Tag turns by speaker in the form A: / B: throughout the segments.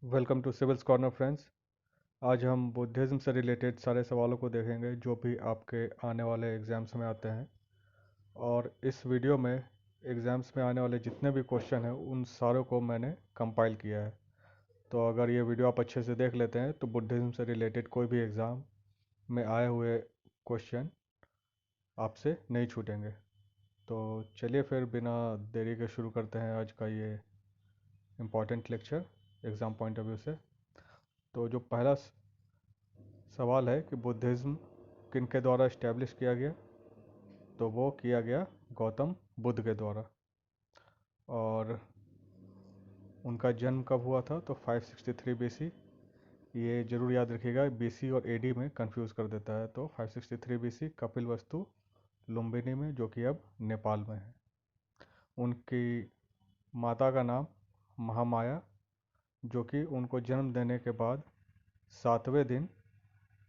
A: Welcome to civils corner friends. आज हम Buddhism से रिलेटेड सारे सवालों को देखेंगे जो भी आपके आने वाले एग्ज़ाम्स में आते हैं। और इस वीडियो में एग्ज़ाम्स में आने वाले जितने भी क्वेश्चन हैं उन सारों को मैंने कंपाइल किया है। तो अगर ये वीडियो आप अच्छे से देख लेते हैं तो बुद्धिज़्म से रिलेटेड कोई भी एग्ज़ाम में आए हुए क्वेश्चन आपसे नहीं छूटेंगे। तो चलिए फिर बिना देरी के शुरू करते हैं आज का ये important lecture exam point of view से। तो जो पहला सवाल है कि बुद्धिज़्म किन के द्वारा इस्टेब्लिश किया गया, तो वो किया गया गौतम बुद्ध के द्वारा। और उनका जन्म कब हुआ था, तो 563 बीसी। ये जरूर याद रखिएगा, बीसी और एडी में कंफ्यूज कर देता है। तो 563 बीसी कपिलवस्तु लुम्बिनी में, जो कि अब नेपाल में है। उनकी माता का नाम महामाया, जो कि उनको जन्म देने के बाद 7वें दिन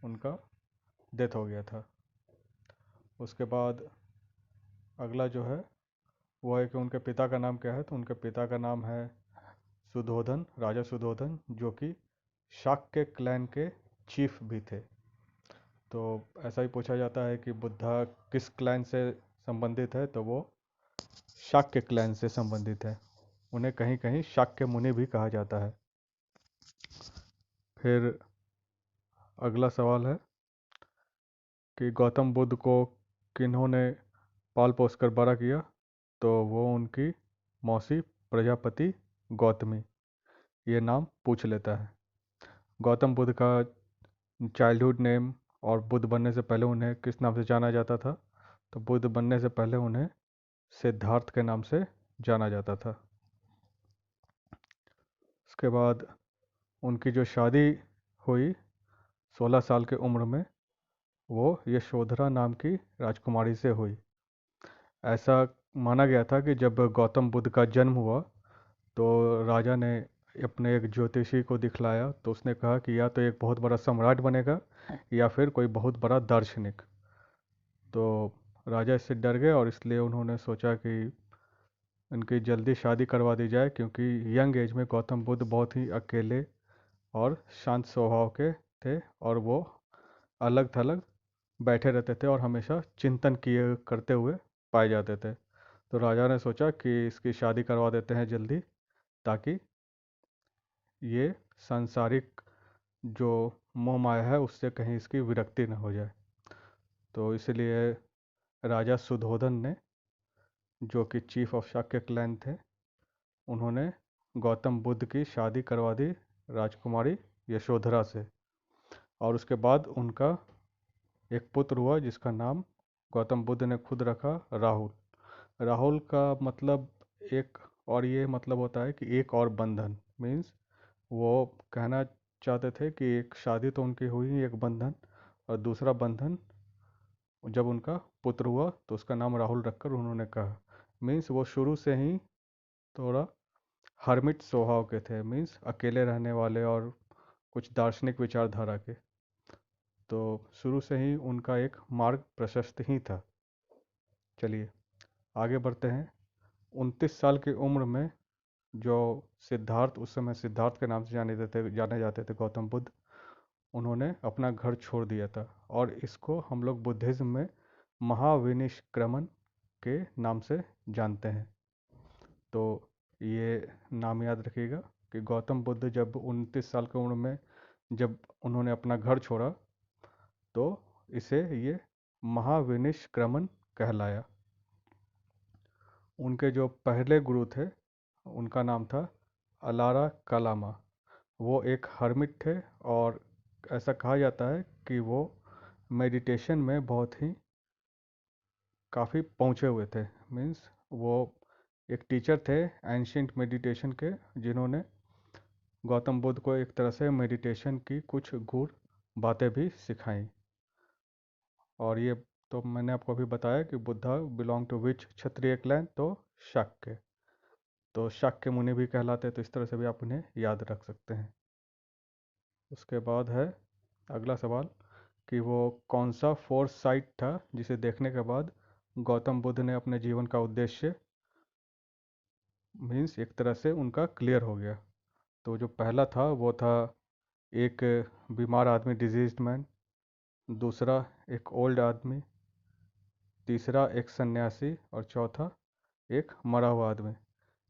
A: उनका डेथ हो गया था। उसके बाद अगला जो है वो है कि उनके पिता का नाम क्या है, तो उनके पिता का नाम है सुधोधन, राजा सुधोधन, जो कि शाक्य क्लैन के चीफ भी थे। तो ऐसा ही पूछा जाता है कि बुद्धा किस क्लैन से संबंधित है, तो वो शाक्य क्लैन से संबंधित है। उन्हें कहीं कहीं शाक्य मुनि भी कहा जाता है। फिर अगला सवाल है कि गौतम बुद्ध को किन्होंने पाल पोस कर बड़ा किया, तो वो उनकी मौसी प्रजापति गौतमी ये नाम पूछ लेता है। गौतम बुद्ध का चाइल्डहुड नेम और बुद्ध बनने से पहले उन्हें किस नाम से जाना जाता था, तो बुद्ध बनने से पहले उन्हें सिद्धार्थ के नाम से जाना जाता था। उसके बाद उनकी जो शादी हुई 16 साल की उम्र में, वो यशोधरा नाम की राजकुमारी से हुई। ऐसा माना गया था कि जब गौतम बुद्ध का जन्म हुआ तो राजा ने अपने एक ज्योतिषी को दिखलाया, तो उसने कहा कि या तो एक बहुत बड़ा सम्राट बनेगा या फिर कोई बहुत बड़ा दार्शनिक। तो राजा इससे डर गए और इसलिए उन्होंने सोचा कि इनकी जल्दी शादी करवा दी जाए, क्योंकि यंग एज में गौतम बुद्ध बहुत ही अकेले और शांत स्वभाव के थे और वो अलग थलग बैठे रहते थे और हमेशा चिंतन किए करते हुए पाए जाते थे। तो राजा ने सोचा कि इसकी शादी करवा देते हैं जल्दी, ताकि ये सांसारिक जो मोह माया है उससे कहीं इसकी विरक्ति न हो जाए। तो इसलिए राजा सुधोधन ने, जो कि चीफ ऑफ शाक्य क्लैन थे, उन्होंने गौतम बुद्ध की शादी करवा दी राजकुमारी यशोधरा से। और उसके बाद उनका एक पुत्र हुआ जिसका नाम गौतम बुद्ध ने खुद रखा, राहुल। राहुल का मतलब एक और ये मतलब होता है कि एक और बंधन, मीन्स वो कहना चाहते थे कि एक शादी तो उनकी हुई, एक बंधन, और दूसरा बंधन जब उनका पुत्र हुआ तो उसका नाम राहुल रखकर उन्होंने कहा। मीन्स वो शुरू से ही थोड़ा हर्मिट स्वभाव के थे, मीन्स अकेले रहने वाले और कुछ दार्शनिक विचारधारा के। तो शुरू से ही उनका एक मार्ग प्रशस्त ही था। चलिए आगे बढ़ते हैं। 29 साल की उम्र में जो सिद्धार्थ, उस समय सिद्धार्थ के नाम से जाने जाते थे गौतम बुद्ध, उन्होंने अपना घर छोड़ दिया था। और इसको हम लोग बुद्धिज़्म में महाविनिष्क्रमण के नाम से जानते हैं। तो ये नाम याद रखिएगा कि गौतम बुद्ध जब 29 साल की उम्र में जब उन्होंने अपना घर छोड़ा, तो इसे ये महाविनिष्क्रमण कहलाया। उनके जो पहले गुरु थे उनका नाम था अलारा कलामा। वो एक हर्मिट थे और ऐसा कहा जाता है कि वो मेडिटेशन में बहुत ही काफ़ी पहुँचे हुए थे। मीन्स वो एक टीचर थे एंशियंट मेडिटेशन के, जिन्होंने गौतम बुद्ध को एक तरह से मेडिटेशन की कुछ गूढ़ बातें भी सिखाई। और ये तो मैंने आपको अभी बताया कि Buddha belong to which Kshatriya clan, तो शाक्य। तो शाक्य मुनि भी कहलाते हैं, तो इस तरह से भी आप उन्हें याद रख सकते हैं। उसके बाद है अगला सवाल कि वो कौन सा फोर्थ साइट था जिसे देखने के बाद गौतम बुद्ध ने अपने जीवन का उद्देश्य, मीन्स एक तरह से उनका क्लियर हो गया। तो जो पहला था वो था एक बीमार आदमी, डिजीज्ड मैन। दूसरा एक ओल्ड आदमी। तीसरा एक सन्यासी। और चौथा एक मरा हुआ आदमी।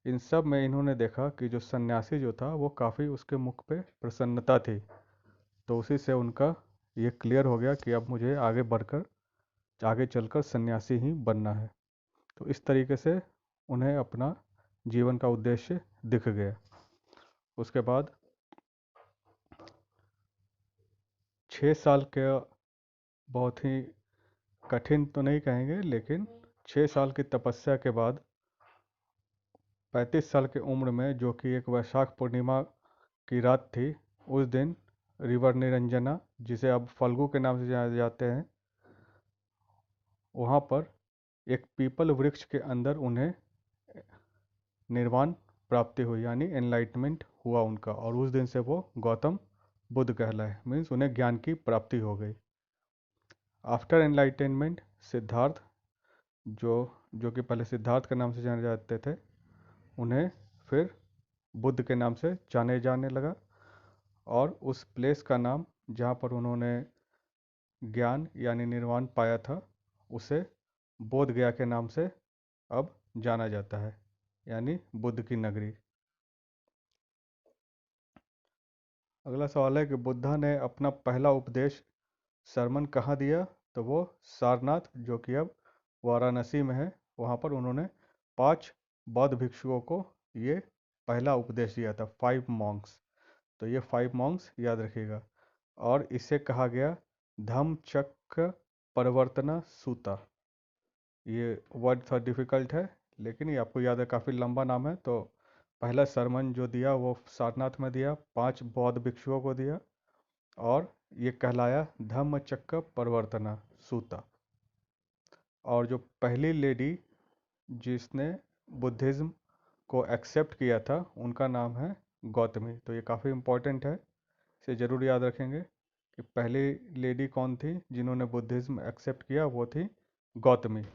A: इन सब में इन्होंने देखा कि जो सन्यासी जो था वो काफ़ी, उसके मुख पे प्रसन्नता थी। तो उसी से उनका ये क्लियर हो गया कि अब मुझे आगे बढ़कर, आगे चलकर सन्यासी ही बनना है। तो इस तरीके से उन्हें अपना जीवन का उद्देश्य दिख गया। उसके बाद 6 साल के, बहुत ही कठिन तो नहीं कहेंगे, लेकिन 6 साल की तपस्या के बाद 35 साल की उम्र में, जो कि एक वैशाख पूर्णिमा की रात थी, उस दिन रिवर निरंजना, जिसे अब फल्गु के नाम से जाने जाते हैं, वहाँ पर एक पीपल वृक्ष के अंदर उन्हें निर्वाण प्राप्ति हुई, यानी एनलाइटमेंट हुआ उनका। और उस दिन से वो गौतम बुद्ध कहलाए, मीन्स उन्हें ज्ञान की प्राप्ति हो गई। आफ्टर एनलाइटनमेंट सिद्धार्थ, जो जो कि पहले सिद्धार्थ के नाम से जाने जाते थे, उन्हें फिर बुद्ध के नाम से जाने जाने लगा। और उस प्लेस का नाम जहाँ पर उन्होंने ज्ञान यानी निर्वाण पाया था, उसे बोध गया के नाम से अब जाना जाता है, यानी बुद्ध की नगरी। अगला सवाल है कि बुद्धा ने अपना पहला उपदेश सरमन कहाँ दिया? तो वो सारनाथ, जो कि अब वाराणसी में है, वहाँ पर उन्होंने 5 बौद्ध भिक्षुओं को ये पहला उपदेश दिया था, 5 मॉन्क्स। तो ये 5 मॉन्क्स याद रखिएगा। और इसे कहा गया धम्मचक्र प्रवर्तन सूता। ये वर्ड थोड़ा डिफ़िकल्ट है, लेकिन ये आपको याद है, काफ़ी लंबा नाम है। तो पहला सरमन जो दिया वो सारनाथ में दिया, 5 बौद्ध भिक्षुओं को दिया, और ये कहलाया धम्मचक्र प्रवर्तन सूता। और जो पहली लेडी जिसने बुद्धिज़्म को एक्सेप्ट किया था, उनका नाम है गौतमी। तो ये काफ़ी इम्पोर्टेंट है, इसे ज़रूर याद रखेंगे कि पहली लेडी कौन थी जिन्होंने बुद्धिज़्म एक्सेप्ट किया, वो थी गौतमी।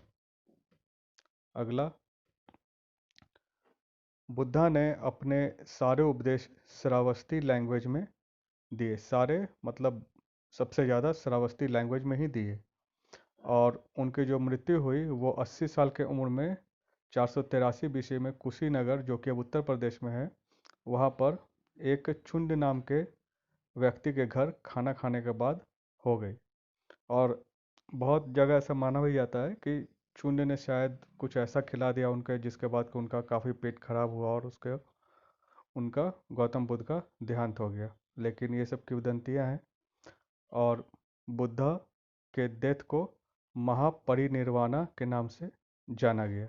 A: अगला, बुद्धा ने अपने सारे उपदेश श्रावस्ती लैंग्वेज में दिए। सारे मतलब सबसे ज़्यादा श्रावस्ती लैंग्वेज में ही दिए। और उनकी जो मृत्यु हुई वो 80 साल के उम्र में 483 बीसी में कुशीनगर, जो कि अब उत्तर प्रदेश में है, वहाँ पर एक चुंड नाम के व्यक्ति के घर खाना खाने के बाद हो गई। और बहुत जगह ऐसा माना भी जाता है कि चुंड ने शायद कुछ ऐसा खिला दिया उनके, जिसके बाद कि उनका काफ़ी पेट खराब हुआ और उसके उनका गौतम बुद्ध का देहांत हो गया। लेकिन ये सब किंवदंतियाँ हैं। और बुद्धा के डेथ को महापरिनिर्वाणा के नाम से जाना गया।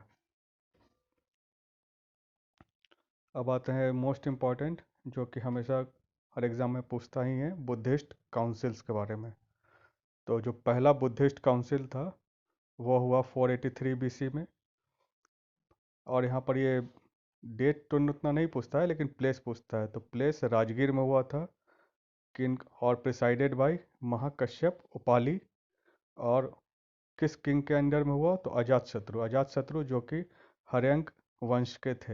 A: अब आते हैं मोस्ट इम्पॉर्टेंट, जो कि हमेशा हर एग्ज़ाम में पूछता ही है, बुद्धिस्ट काउंसिल्स के बारे में। तो जो पहला बुद्धिस्ट काउंसिल था वो हुआ 483 बीसी में। और यहाँ पर ये डेट तो उतना नहीं पूछता है, लेकिन प्लेस पूछता है। तो प्लेस राजगीर में हुआ था, किंग और प्रिसाइडेड बाय महाकश्यप उपाली। और किस किंग के अंडर में हुआ? तो अजातशत्रु। अजातशत्रु जो कि हर्यंक वंश के थे,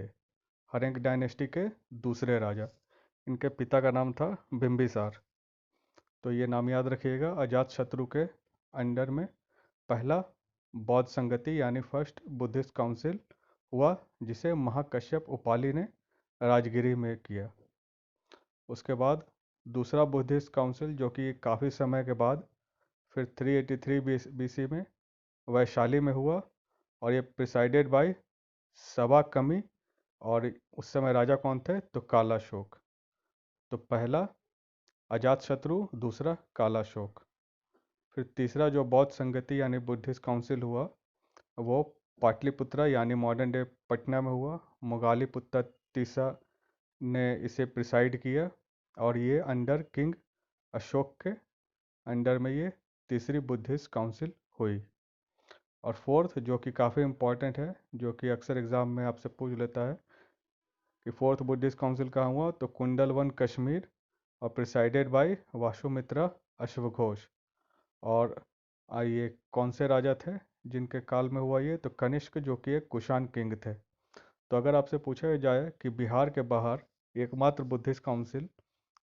A: हर्यंक डायनेस्टी के दूसरे राजा। इनके पिता का नाम था बिंबिसार। तो ये नाम याद रखिएगा। अजातशत्रु के अंडर में पहला बौद्ध संगति यानी फर्स्ट बुद्धिस्ट काउंसिल हुआ, जिसे महाकश्यप उपाली ने राजगिरी में किया। उसके बाद दूसरा बुद्धिस्ट काउंसिल, जो कि काफ़ी समय के बाद फिर 383 बीसी में वैशाली में हुआ, और ये प्रिसाइडेड बाय सबा कमी। और उस समय राजा कौन थे? तो कालाशोक। तो पहला अजातशत्रु, दूसरा कालाशोक। फिर तीसरा जो बौद्ध संगति यानी बुद्धिस्ट काउंसिल हुआ, वो पाटलिपुत्रा यानी मॉडर्न डे पटना में हुआ। मोगालीपुत्ता तीसरा ने इसे प्रिसाइड किया, और ये अंडर किंग अशोक के अंडर में ये तीसरी बुद्धिस्ट काउंसिल हुई। और फोर्थ, जो कि काफ़ी इम्पॉर्टेंट है, जो कि अक्सर एग्ज़ाम में आपसे पूछ लेता है कि फोर्थ बुद्धिस्ट काउंसिल कहाँ हुआ? तो कुंडलवन कश्मीर, और प्रिसाइडेड बाय वासुमित्रा अश्वघोष। और ये कौन से राजा थे जिनके काल में हुआ ये? तो कनिष्क, जो कि एक कुषाण किंग थे। तो अगर आपसे पूछा जाए कि बिहार के बाहर एकमात्र बुद्धिस्ट काउंसिल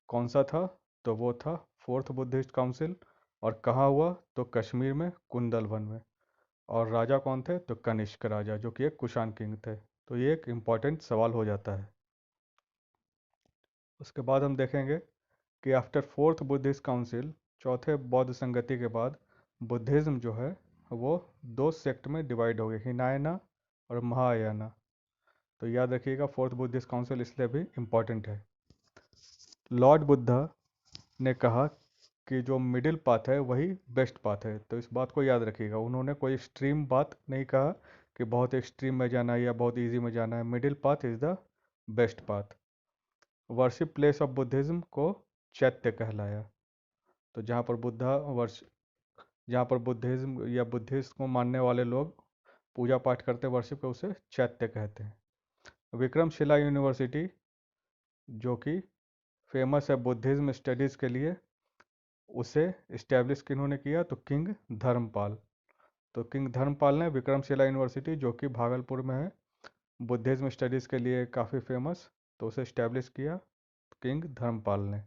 A: कौन सा था? तो वो था फोर्थ बुद्धिस्ट काउंसिल। और कहाँ हुआ? तो कश्मीर में कुंदलवन में। और राजा कौन थे? तो कनिष्क राजा, जो कि एक कुषाण किंग थे। तो ये एक इम्पॉर्टेंट सवाल हो जाता है। उसके बाद हम देखेंगे कि आफ्टर फोर्थ बुद्धिस्ट काउंसिल, चौथे बौद्ध संगति के बाद, बुद्धिज़्म जो है वो दो सेक्ट में डिवाइड हो गए, हिनायना और महायाना। तो याद रखिएगा, फोर्थ बुद्धिस्ट काउंसिल इसलिए भी इम्पॉर्टेंट है। लॉर्ड बुद्धा ने कहा कि जो मिडिल पाथ है वही बेस्ट पाथ है। तो इस बात को याद रखिएगा, उन्होंने कोई एक्सट्रीम बात नहीं कहा कि बहुत एक्सट्रीम में जाना है या बहुत इजी में जाना है। Middle path is the best path. Worship place of Buddhism को चैत्य कहलाया। तो जहाँ पर बुद्धिज़्म या बुद्धिस्ट को मानने वाले लोग पूजा पाठ करते, वर्शिप को, उसे चैत्य कहते हैं। विक्रमशिला यूनिवर्सिटी, जो कि फेमस है बुद्धिज़्म स्टडीज़ के लिए, उसे इस्टेब्लिश किन्होंने किया? तो किंग धर्मपाल। तो किंग धर्मपाल ने विक्रमशिला यूनिवर्सिटी, जो कि भागलपुर में है, बुद्धिज़्म स्टडीज़ के लिए काफ़ी फेमस, तो उसे इस्टेब्लिश किया किंग धर्मपाल ने।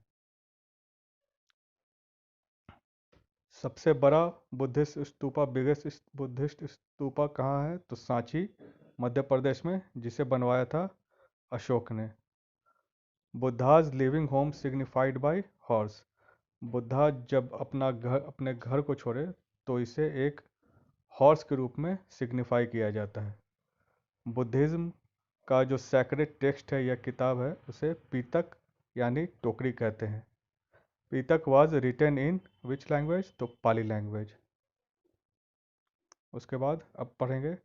A: सबसे बड़ा Buddhist stupa, biggest Buddhist stupa कहाँ है? तो सांची, मध्य प्रदेश में, जिसे बनवाया था अशोक ने। Buddha's living home signified bye horse. Buddha जब अपने घर को छोड़े तो इसे एक हॉर्स के रूप में सिग्निफाई किया जाता है। बुद्धिज़्म का जो सैक्रेड टेक्स्ट है या किताब है, उसे पीतक यानी टोकरी कहते हैं। Pitaka was written in which language? तो पाली लैंग्वेज। उसके बाद अब पढ़ेंगे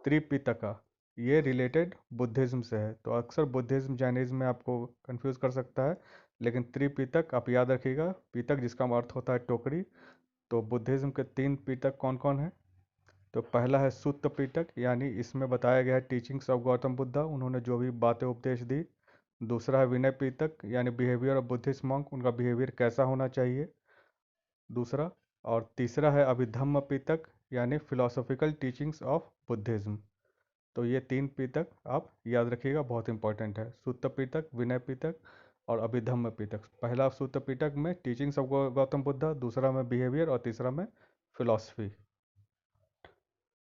A: त्रिपिटका। ये रिलेटेड बुद्धिज़्म से है, तो अक्सर बुद्धिज़्म जैनिज़्म में आपको कंफ्यूज कर सकता है, लेकिन त्रिपिटक आप याद रखिएगा। पीतक जिसका अर्थ होता है टोकरी। तो बुद्धिज़्म के तीन पिटक कौन कौन है? तो पहला है सुत्त पिटक, यानी इसमें बताया गया है टीचिंग्स ऑफ गौतम बुद्धा, उन्होंने जो भी बातें उपदेश दी। दूसरा है विनय पिटक, यानी बिहेवियर ऑफ बुद्धिस्ट मॉन्क, उनका बिहेवियर कैसा होना चाहिए दूसरा। और तीसरा है अभिधम्म पिटक, यानी फिलोसॉफिकल टीचिंग्स ऑफ बुद्धिज्म। तो ये तीन पिटक आप याद रखिएगा, बहुत इंपॉर्टेंट है। सुत्त पिटक, विनय पिटक और अभिधम्म पिटक। पहला सुत्त पिटक में टीचिंग्स ऑफ गौतम बुद्धा, दूसरा में बिहेवियर और तीसरा में फिलॉसफी।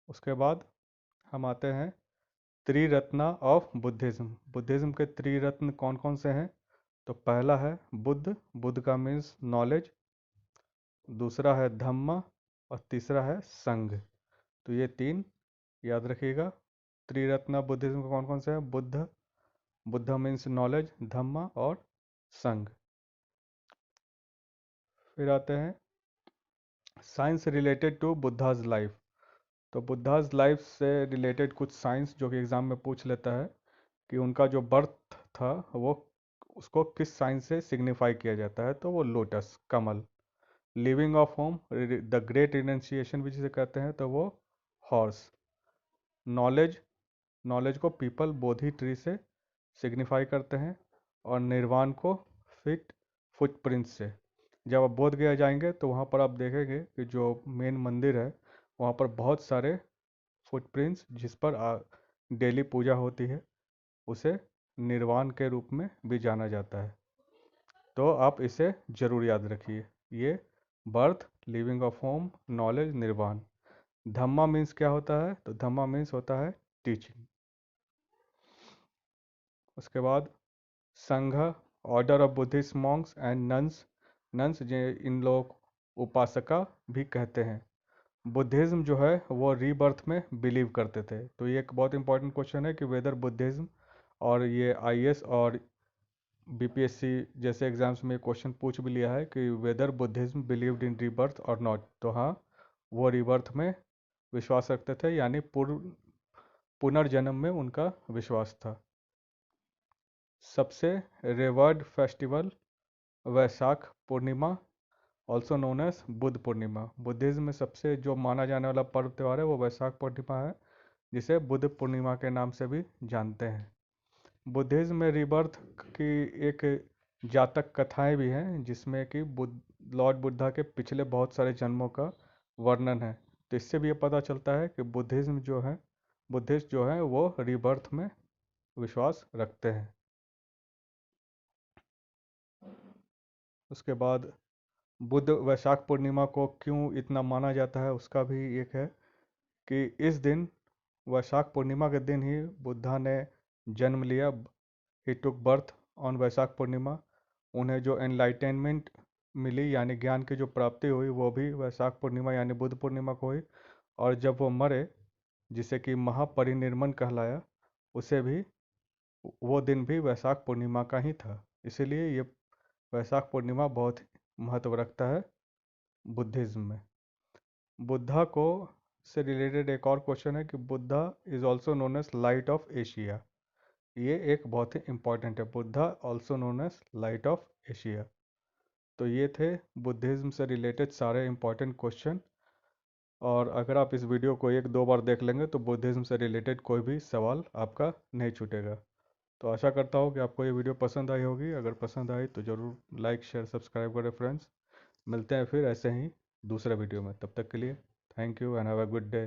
A: उसके बाद हम आते हैं त्रिरत्ना ऑफ बुद्धिज्म। बुद्धिज्म के त्रिरत्न कौन कौन से हैं? तो पहला है बुद्ध, बुद्ध का मीन्स नॉलेज। दूसरा है धम्मा और तीसरा है संघ। तो ये तीन याद रखिएगा। त्रिरत्न बुद्धिज्म के कौन कौन से हैं? बुद्ध, बुद्ध मीन्स नॉलेज, धम्मा और संघ। फिर आते हैं science related to Buddha's life. तो बुद्धाज लाइफ से रिलेटेड कुछ साइंस जो कि एग्जाम में पूछ लेता है कि उनका जो बर्थ था वो, उसको किस साइन से सिग्निफाई किया जाता है? तो वो lotus, Kamal. Living of home, the great renunciation भी जिसे कहते हैं, तो वो हॉर्स। नॉलेज, नॉलेज को पीपल, बोधि ट्री से सिग्निफाई करते हैं। और निर्वाण को फिट फुटप्रिंट से। जब आप बोध गया जाएंगे तो वहाँ पर आप देखेंगे कि जो मेन मंदिर है वहाँ पर बहुत सारे फुटप्रिंट्स, जिस पर डेली पूजा होती है, उसे निर्वाण के रूप में भी जाना जाता है। तो आप इसे जरूर याद रखिए। ये birth, living of home, knowledge, निर्वाण। धम्मा मीन्स क्या होता है? तो धम्मा मीन्स होता है टीचिंग। उसके बाद संघ, order of Buddhist Monks and nuns. Nuns जो इन लोग उपासका भी कहते हैं। बुद्धिज्म जो है वो रीबर्थ में बिलीव करते थे। तो ये एक बहुत इंपॉर्टेंट क्वेश्चन है कि वेदर बुद्धिज्म, और ये आईएएस और बीपीएससी जैसे एग्जाम्स में क्वेश्चन पूछ भी लिया है कि whether Buddhism believed in rebirth और नॉट। तो हाँ, वो रीबर्थ में विश्वास रखते थे, यानी पुनर्जन्म में उनका विश्वास था। सबसे reward festival Vaishakh Purnima, also known as Buddha Purnima. Buddhism में सबसे जो माना जाने वाला पर्व त्यौहार है वो वैशाख पूर्णिमा है, जिसे बुद्ध पूर्णिमा के नाम से भी जानते हैं। बुद्धिज्म में रिबर्थ की एक जातक कथाएं भी हैं, जिसमें कि लॉर्ड बुद्धा के पिछले बहुत सारे जन्मों का वर्णन है। तो इससे भी ये पता चलता है कि बुद्धिस्ट जो है वो रिबर्थ में विश्वास रखते हैं। उसके बाद बुद्ध वैशाख पूर्णिमा को क्यों इतना माना जाता है उसका भी एक है कि इस दिन, वैशाख पूर्णिमा के दिन ही बुद्धा ने जन्म लिया। ही टुक बर्थ ऑन वैशाख पूर्णिमा। उन्हें जो एनलाइटेनमेंट मिली यानी ज्ञान की जो प्राप्ति हुई वो भी वैशाख पूर्णिमा यानी बुद्ध पूर्णिमा को हुई। और जब वो मरे, जिसे कि महापरिनिर्मण कहलाया, उसे भी, वो दिन भी वैशाख पूर्णिमा का ही था। इसीलिए ये वैशाख पूर्णिमा बहुत महत्व रखता है बुद्धिज़्म में। बुद्धा को से रिलेटेड एक और क्वेश्चन है कि Buddha is also known as light of Asia. ये एक बहुत ही इंपॉर्टेंट है, Buddha also known as light of Asia. तो ये थे बुद्धिज़्म से रिलेटेड सारे इंपॉर्टेंट क्वेश्चन। और अगर आप इस वीडियो को एक दो बार देख लेंगे तो बुद्धिज़्म से रिलेटेड कोई भी सवाल आपका नहीं छूटेगा। तो आशा करता हूँ कि आपको ये वीडियो पसंद आई होगी। अगर पसंद आई तो ज़रूर लाइक शेयर सब्सक्राइब करें फ्रेंड्स। मिलते हैं फिर ऐसे ही दूसरे वीडियो में। तब तक के लिए thank you and have a good day.